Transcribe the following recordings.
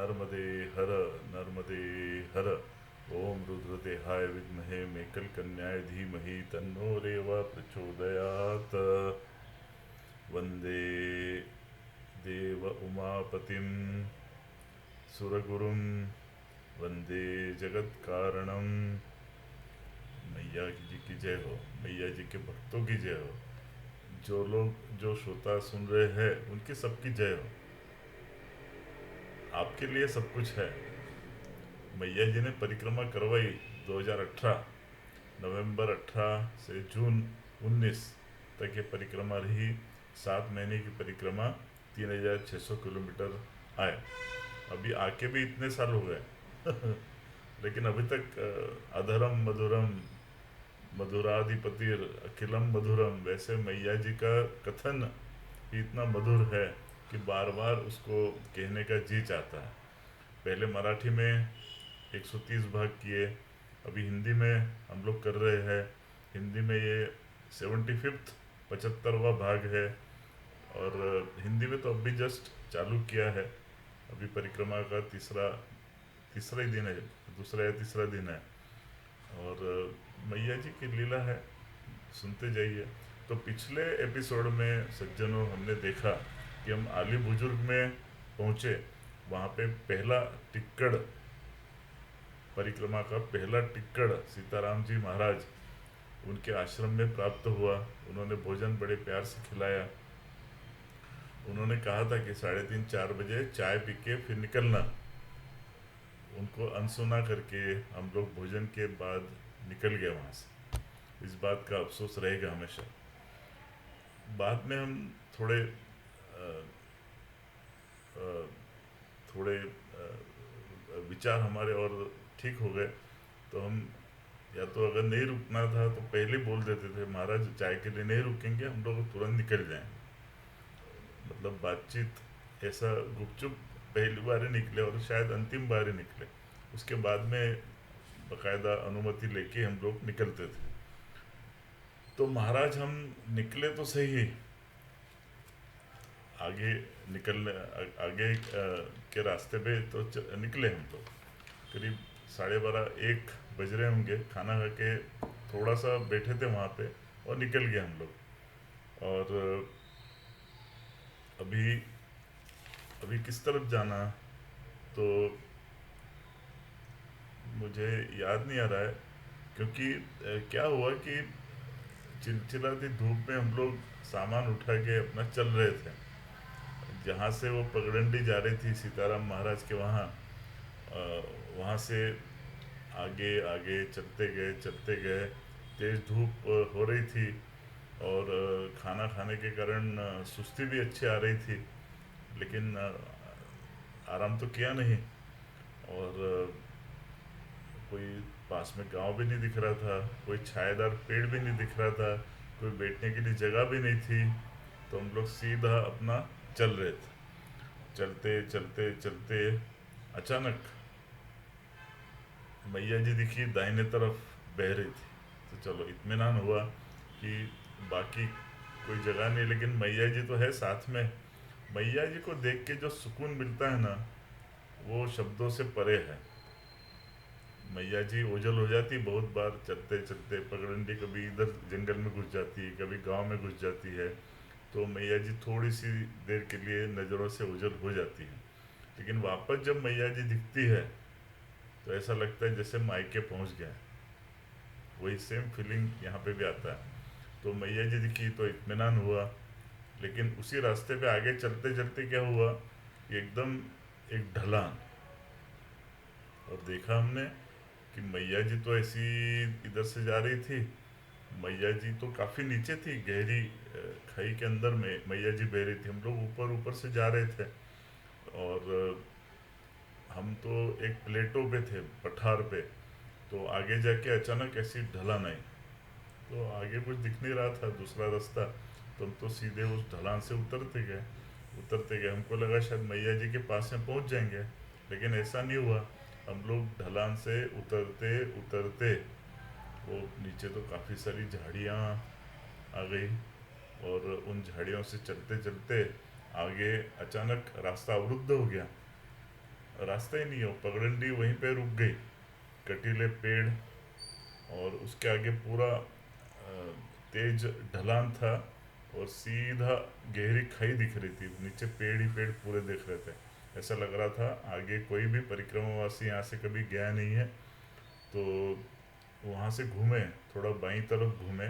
नर्मदे हर नर्मदे हर। ओम रुद्रदेहाय विद्महे मेकल कन्याय धीमहि तन्नो रेवा प्रचोदयात्। वंदे देव उमापतिं सुरगुरुं वंदे जगत कारणम। मैया जी की जय हो, मैया जी के भक्तों की जय हो, जो लोग जो श्रोता सुन रहे हैं उनकी सबकी जय हो। आपके लिए सब कुछ है। मैया जी ने परिक्रमा करवाई 2018 नवंबर 18 से जून 19 तक ये परिक्रमा रही। 7 महीने की परिक्रमा 3600 किलोमीटर आए। अभी आके भी इतने साल हो गए लेकिन अभी तक अधरम मधुरम मधुराधिपतिर अखिलम मधुरम, वैसे मैया जी का कथन ही इतना मधुर है कि बार बार उसको कहने का जी चाहता है। पहले मराठी में 130 भाग किए, अभी हिंदी में हम लोग कर रहे हैं। हिंदी में ये 75th 75वां भाग है। और हिंदी में तो अभी जस्ट चालू किया है। अभी परिक्रमा का तीसरा ही दिन है, दूसरा या तीसरा दिन है। और मैया जी की लीला है, सुनते जाइए। तो पिछले एपिसोड में सज्जनों हमने देखा कि हम आली बुजुर्ग में पहुँचे। वहाँ पे पहला टिक्कड़, परिक्रमा का पहला टिक्कड़ सीताराम जी महाराज उनके आश्रम में प्राप्त हुआ। उन्होंने भोजन बड़े प्यार से खिलाया। उन्होंने कहा था कि 3:30-4 बजे चाय पी के फिर निकलना। उनको अनसुना करके हम लोग भोजन के बाद निकल गए वहाँ से। इस बात का अफसोस रहेगा हमेशा। बाद में हम थोड़े अ, अ, थोड़े विचार हमारे और ठीक हो गए। तो हम या तो अगर नहीं रुकना था तो पहले बोल देते थे, महाराज चाय के लिए नहीं रुकेंगे, हम लोग तुरंत निकल जाएंगे। मतलब बातचीत ऐसा गुपचुप पहली बार ही निकले और शायद अंतिम बार ही निकले। उसके बाद में बकायदा अनुमति लेके हम लोग निकलते थे। तो महाराज हम निकले तो सही, आगे निकलने आगे के रास्ते पे तो निकले हम तो करीब 12:30-1 बज रहे होंगे। खाना खा के थोड़ा सा बैठे थे वहाँ पे और निकल गए हम लोग। और अभी अभी किस तरफ जाना तो मुझे याद नहीं आ रहा है, क्योंकि क्या हुआ कि चिलचिलाती धूप में हम लोग सामान उठा के अपना चल रहे थे। जहाँ से वो पगडंडी जा रही थी सीताराम महाराज के वहाँ, वहाँ से आगे आगे चलते गए। तेज धूप हो रही थी और खाना खाने के कारण सुस्ती भी अच्छी आ रही थी, लेकिन आराम तो किया नहीं। और कोई पास में गांव भी नहीं दिख रहा था, कोई छायादार पेड़ भी नहीं दिख रहा था, कोई बैठने के लिए जगह भी नहीं थी। तो हम लोग सीधा अपना चल रहे थे। चलते चलते चलते अचानक मैया जी दिखी, दाहिने तरफ बह रही थी। तो चलो इत्मीनान हुआ कि बाकी कोई जगह नहीं, लेकिन मैया जी तो है साथ में। मैया जी को देख के जो सुकून मिलता है ना, वो शब्दों से परे है। मैया जी ओझल हो जाती बहुत बार चलते चलते, पगडंडी कभी इधर जंगल में घुस जाती है, कभी गांव में घुस जाती है। तो मैया जी थोड़ी सी देर के लिए नज़रों से ओझल हो जाती है, लेकिन वापस जब मैया जी दिखती है तो ऐसा लगता है जैसे मायके पहुंच गए। वही सेम फीलिंग यहाँ पे भी आता है। तो मैया जी दिखी तो इत्मीनान हुआ। लेकिन उसी रास्ते पे आगे चलते चलते क्या हुआ कि एकदम एक ढलान, और देखा हमने कि मैया जी तो ऐसी इधर से जा रही थी। मैया जी तो काफ़ी नीचे थी, गहरी खाई के अंदर में मैया जी बह रही थी। हम लोग ऊपर ऊपर से जा रहे थे। और हम तो एक प्लेटो पे थे, पठार पे। तो आगे जाके अचानक ऐसी ढलान आई, तो आगे कुछ दिख नहीं रहा था दूसरा रास्ता। तो हम तो सीधे उस ढलान से उतरते गए। हमको लगा शायद मैया जी के पास में पहुंच जाएंगे, लेकिन ऐसा नहीं हुआ। हम लोग ढलान से उतरते उतरते वो नीचे तो काफ़ी सारी झाड़ियाँ आ गई, और उन झाड़ियों से चलते चलते आगे अचानक रास्ता अवरुद्ध हो गया। रास्ता ही नहीं है, वो पगडंडी वहीं पे रुक गई, कटीले पेड़, और उसके आगे पूरा तेज ढलान था, और सीधा गहरी खाई दिख रही थी, नीचे पेड़ ही पेड़ पूरे दिख रहे थे। ऐसा लग रहा था आगे कोई भी परिक्रमावासी यहाँ से कभी गया नहीं है। तो वहाँ से घूमे, थोड़ा बाईं तरफ घूमे,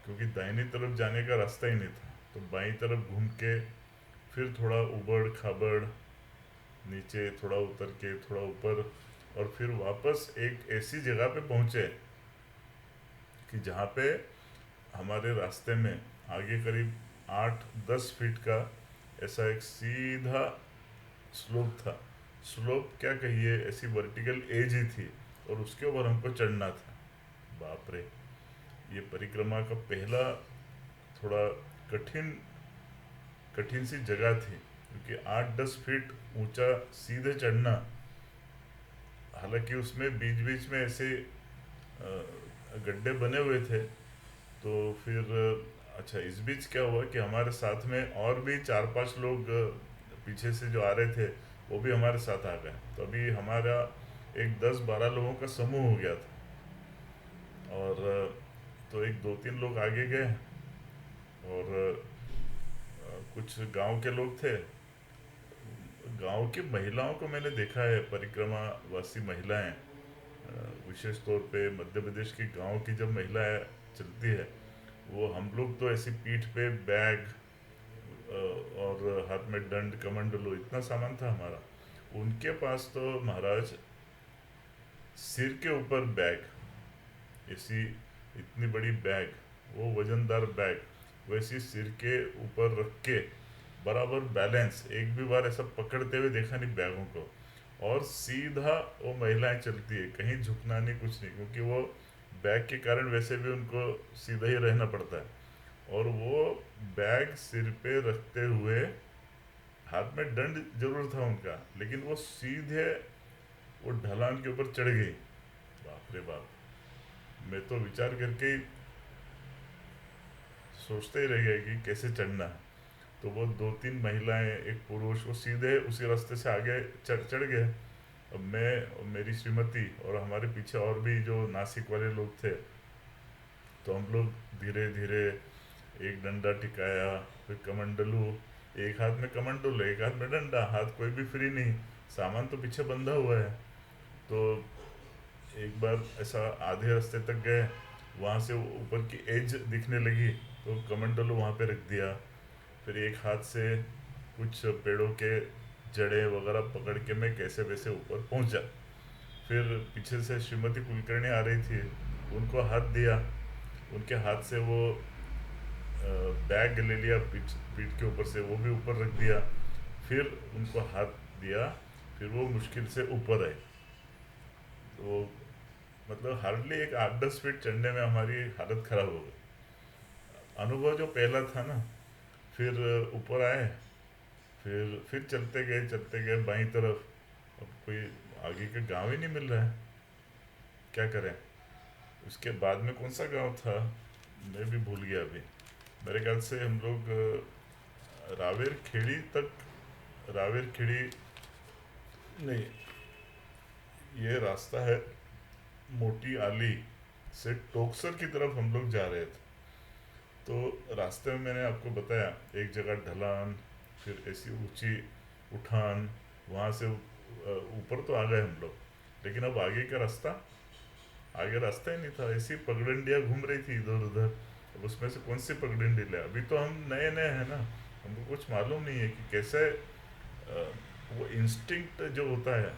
क्योंकि दाहिनी तरफ जाने का रास्ता ही नहीं था। तो बाईं तरफ घूम के फिर थोड़ा उबड़ खाबड़, नीचे थोड़ा उतर के थोड़ा ऊपर, और फिर वापस एक ऐसी जगह पे पहुँचे कि जहाँ पे हमारे रास्ते में आगे करीब 8-10 फीट का ऐसा एक सीधा स्लोप था। स्लोप क्या कहिए, ऐसी वर्टिकल एज ही थी, और उसके ऊपर हमको चढ़ना था। बाप रे, ये परिक्रमा का पहला थोड़ा कठिन कठिन सी जगह थी, क्योंकि 8-10 फीट ऊंचा सीधे चढ़ना। हालांकि उसमें बीच बीच में ऐसे गड्ढे बने हुए थे। तो फिर अच्छा, इस बीच क्या हुआ कि हमारे साथ में और भी 4-5 लोग पीछे से जो आ रहे थे, वो भी हमारे साथ आ गए। तो अभी हमारा एक 10-12 लोगों का समूह हो गया था। और तो एक 2-3 लोग आगे गए, और कुछ गांव के लोग थे। गांव की महिलाओं को मैंने देखा है, परिक्रमावासी महिलाएं, विशेष तौर पे मध्य प्रदेश के गांव की जब महिलाएं चलती है, वो हम लोग तो ऐसी पीठ पे बैग, और हाथ में दंड कमंडलो, इतना सामान था हमारा। उनके पास तो महाराज सिर के ऊपर बैग, ऐसी इतनी बड़ी बैग, वो वजनदार बैग, वैसी सिर के ऊपर रख के बराबर बैलेंस, एक भी बार ऐसा पकड़ते हुए देखा नहीं बैगों को। और सीधा वो महिलाएं चलती है, कहीं झुकना नहीं, कुछ नहीं, क्योंकि वो बैग के कारण वैसे भी उनको सीधा ही रहना पड़ता है। और वो बैग सिर पे रखते हुए, हाथ में दंड जरूर था उनका, लेकिन वो सीधे वो ढलान के ऊपर चढ़ गई। बाप रे बाप, मैं तो विचार करके ही सोचते ही रह गया कि कैसे चढ़ना है। तो वो 2-3 महिलाएं, एक पुरुष, वो सीधे उसी रास्ते से आगे चढ़ चढ़ गए। अब मैं और मेरी श्रीमती और हमारे पीछे और भी जो नासिक वाले लोग थे, तो हम लोग धीरे धीरे एक डंडा टिकाया, फिर कमंडलू, एक हाथ में कमंडल एक हाथ में डंडा, हाथ कोई भी फ्री नहीं, सामान तो पीछे बंधा हुआ है। तो एक बार ऐसा आधे रास्ते तक गए, वहाँ से ऊपर की एज दिखने लगी, तो कमंडलू वहाँ पे रख दिया। फिर एक हाथ से कुछ पेड़ों के जड़ें वगैरह पकड़ के मैं कैसे वैसे ऊपर पहुँचा। फिर पीछे से श्रीमती कुलकर्णी आ रही थी, उनको हाथ दिया, उनके हाथ से वो बैग ले लिया, पीठ पीठ के ऊपर से वो भी ऊपर रख दिया। फिर उनको हाथ दिया, फिर वो मुश्किल से ऊपर आए। तो मतलब हार्डली एक 8-10 फीट चढ़ने में हमारी हालत ख़राब हो गई। अनुभव जो पहला था ना, फिर ऊपर आए, फिर चलते गए बाईं तरफ। अब कोई आगे के गांव ही नहीं मिल रहा है, क्या करें। उसके बाद में कौन सा गांव था, मैं भी भूल गया अभी। मेरे ख्याल से हम लोग रावेर खेड़ी तक, रावेर खेड़ी नहीं, ये रास्ता है मोटी आली से टोकसर की तरफ हम लोग जा रहे थे। तो रास्ते में मैंने आपको बताया, एक जगह ढलान, फिर ऐसी ऊंची उठान, वहाँ से ऊपर तो आ गए हम लोग, लेकिन अब आगे रास्ता ही नहीं था। ऐसी पगडंडियाँ घूम रही थी इधर उधर। अब उसमें से कौन सी पगडंडी ले, अभी तो हम नए नए हैं ना, हमको कुछ मालूम नहीं है कि कैसे वो इंस्टिंक्ट जो होता है,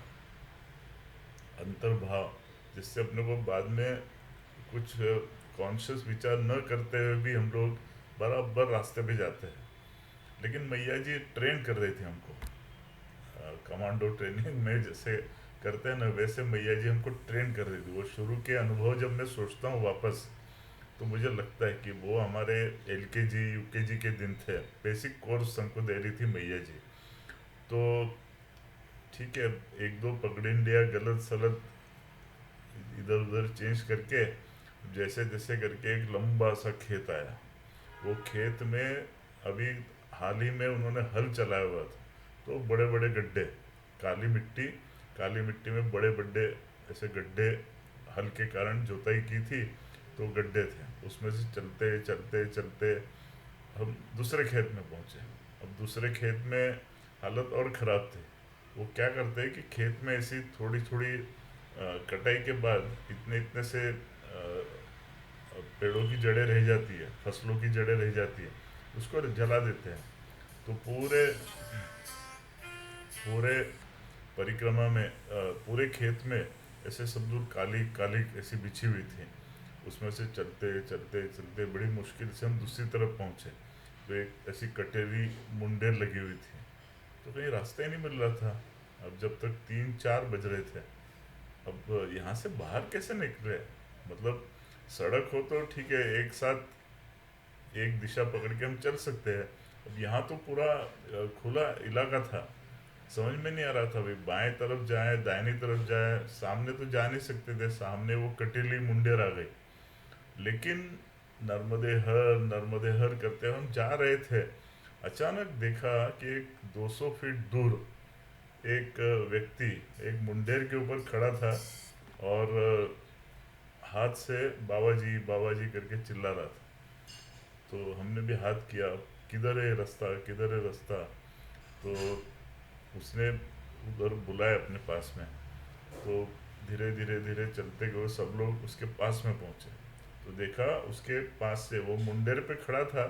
अंतर्भाव, जिससे अपने को बाद में कुछ कॉन्शियस विचार न करते हुए भी हम लोग बराबर रास्ते पे जाते हैं। लेकिन मैया जी ट्रेन कर रही थी हमको, कमांडो ट्रेनिंग में जैसे करते हैं ना, वैसे मैया जी हमको ट्रेन कर रही थी। वो शुरू के अनुभव जब मैं सोचता हूँ वापस, तो मुझे लगता है कि वो हमारे LKG UKG के दिन थे, बेसिक कोर्स हमको दे रही थी मैया जी। तो ठीक है, एक दो पगडंडियाँ गलत सलत इधर उधर चेंज करके, जैसे जैसे करके एक लंबा सा खेत आया। वो खेत में अभी हाल ही में उन्होंने हल चलाया हुआ था, तो बड़े बड़े गड्ढे, काली मिट्टी, काली मिट्टी में बड़े बड़े ऐसे गड्ढे, हल के कारण जुताई की थी तो गड्ढे थे, उसमें से चलते चलते चलते हम दूसरे खेत में पहुंचे। अब दूसरे खेत में हालत और ख़राब थी। वो क्या करते हैं कि खेत में ऐसी थोड़ी थोड़ी कटाई के बाद इतने इतने से पेड़ों की जड़ें रह जाती है, फसलों की जड़ें रह जाती है, उसको जला देते हैं। तो पूरे पूरे परिक्रमा में पूरे खेत में ऐसे सब दूर काली काली ऐसी बिछी हुई थी। उसमें से चलते चलते चलते बड़ी मुश्किल से हम दूसरी तरफ पहुंचे तो एक ऐसी कटेरी मुंडेर लगी हुई थी, तो कहीं रास्ता ही नहीं मिल रहा था। अब जब तक 3-4 बज रहे थे, अब यहाँ से बाहर कैसे निकले? मतलब सड़क हो तो ठीक है, एक साथ एक दिशा पकड़ के हम चल सकते हैं। अब यहाँ तो पूरा खुला इलाका था, समझ में नहीं आ रहा था भाई बाएं तरफ जाए दाहिनी तरफ जाए, सामने तो जा नहीं सकते थे, सामने वो कटीली मुंडेर आ गई। लेकिन नर्मदे हर करते हम जा रहे थे, अचानक देखा कि एक 200 फीट दूर एक व्यक्ति एक मुंडेर के ऊपर खड़ा था और हाथ से बाबा जी करके चिल्ला रहा था। तो हमने भी हाथ किया, किधर है रास्ता, किधर है रास्ता? तो उसने उधर बुलाया अपने पास में। तो धीरे धीरे धीरे चलते गए, सब लोग उसके पास में पहुंचे तो देखा उसके पास से वो मुंडेर पे खड़ा था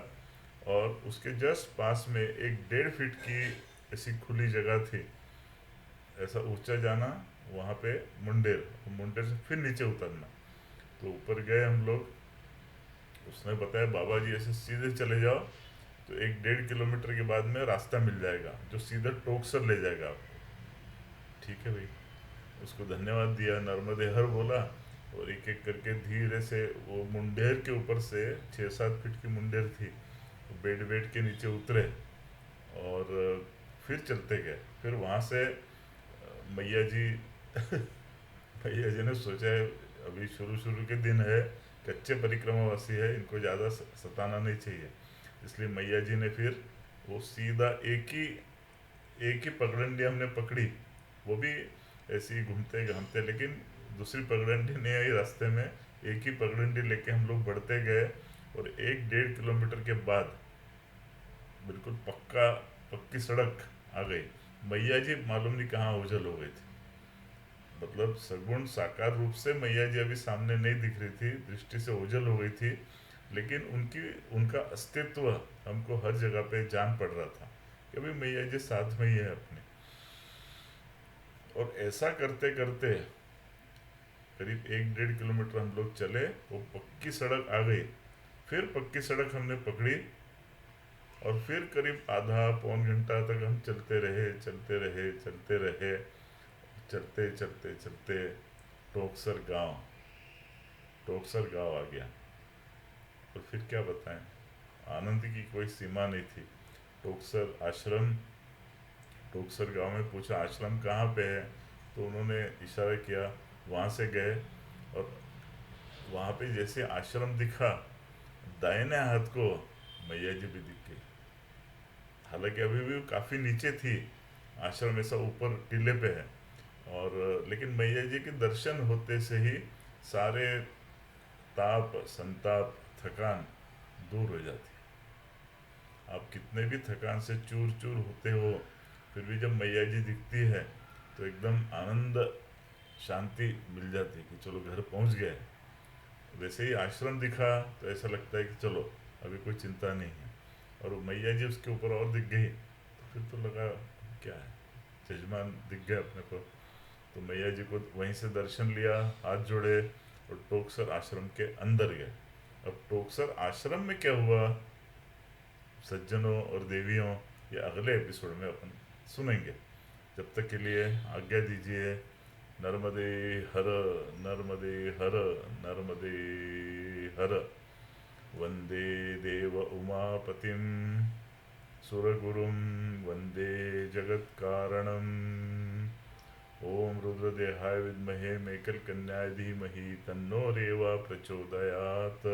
और उसके जस्ट पास में एक 1.5 फीट की ऐसी खुली जगह थी, ऐसा ऊंचा जाना, वहाँ पे मुंडेर, मुंडेर से फिर नीचे उतरना। तो ऊपर गए हम लोग, उसने बताया बाबा जी ऐसे सीधे चले जाओ तो 1-1.5 किलोमीटर के बाद में रास्ता मिल जाएगा जो सीधा टोकसर ले जाएगा आपको। ठीक है भाई, उसको धन्यवाद दिया, नर्मदे हर बोला और एक एक करके धीरे से वो मुंडेर के ऊपर से 6-7 फीट की मुंडेर थी, बेड बेड के नीचे उतरे और फिर चलते गए। फिर वहाँ से मैया जी भैया जी ने सोचा है अभी शुरू शुरू के दिन है, कच्चे परिक्रमावासी है, इनको ज़्यादा सताना नहीं चाहिए, इसलिए मैया जी ने फिर वो सीधा एक ही पगडंडी हमने पकड़ी, वो भी ऐसे ही घूमते घामते, लेकिन दूसरी पगडंडी नहीं आई रास्ते में, एक ही पगडंडी लेके हम लोग बढ़ते गए और 1-1.5 किलोमीटर के बाद बिल्कुल पक्की सड़क आ गई। मैया जी मालूम नहीं कहाँ ओझल हो गई थी, मतलब सगुण साकार रूप से मैया जी अभी सामने नहीं दिख रही थी, दृष्टि से ओझल हो गई थी, लेकिन उनका अस्तित्व हमको हर जगह पे जान पड़ रहा था कि अभी मैया जी साथ में ही है अपने। और ऐसा करते करते करीब 1-1.5 किलोमीटर हम लोग चले, वो पक्की सड़क आ गई, फिर पक्की सड़क हमने पकड़ी और फिर करीब आधा पौन घंटा तक हम चलते रहे चलते रहे चलते रहे, चलते चलते चलते टोकसर गांव टोकसर गांव आ गया। और फिर क्या बताएं, आनंद की कोई सीमा नहीं थी। टोकसर आश्रम, टोकसर गांव में पूछा आश्रम कहाँ पे है, तो उन्होंने इशारा किया, वहाँ से गए और वहाँ पे जैसे आश्रम दिखा, दाहिने हाथ को मैया जी भी दिख गई। हालांकि अभी भी काफ़ी नीचे थी, आश्रम ऐसा ऊपर टीले पे है, और लेकिन मैया जी के दर्शन होते से ही सारे ताप संताप थकान दूर हो जाती है। आप कितने भी थकान से चूर चूर होते हो, फिर भी जब मैया जी दिखती है तो एकदम आनंद शांति मिल जाती है कि चलो घर पहुंच गए। वैसे ही आश्रम दिखा तो ऐसा लगता है कि चलो अभी कोई चिंता नहीं है, और वो मैया जी उसके ऊपर और दिख गई तो फिर तो लगा क्या है, जजमान दिख गया अपने को। तो मैया जी को वहीं से दर्शन लिया, हाथ जोड़े और टोकसर आश्रम के अंदर गए। अब टोकसर आश्रम में क्या हुआ सज्जनों और देवियों, ये अगले एपिसोड में अपन सुनेंगे। जब तक के लिए आज्ञा दीजिए। नर्मदे हर, नर्मदे हर, नर्मदे हर। वंदे देव उमापतिं सुरगुरुं वंदे जगत्कारणम्। ओम रुद्रदेहाय विद्महे मेकल कन्याय धीमहि तन्नो रेवा प्रचोदयात्।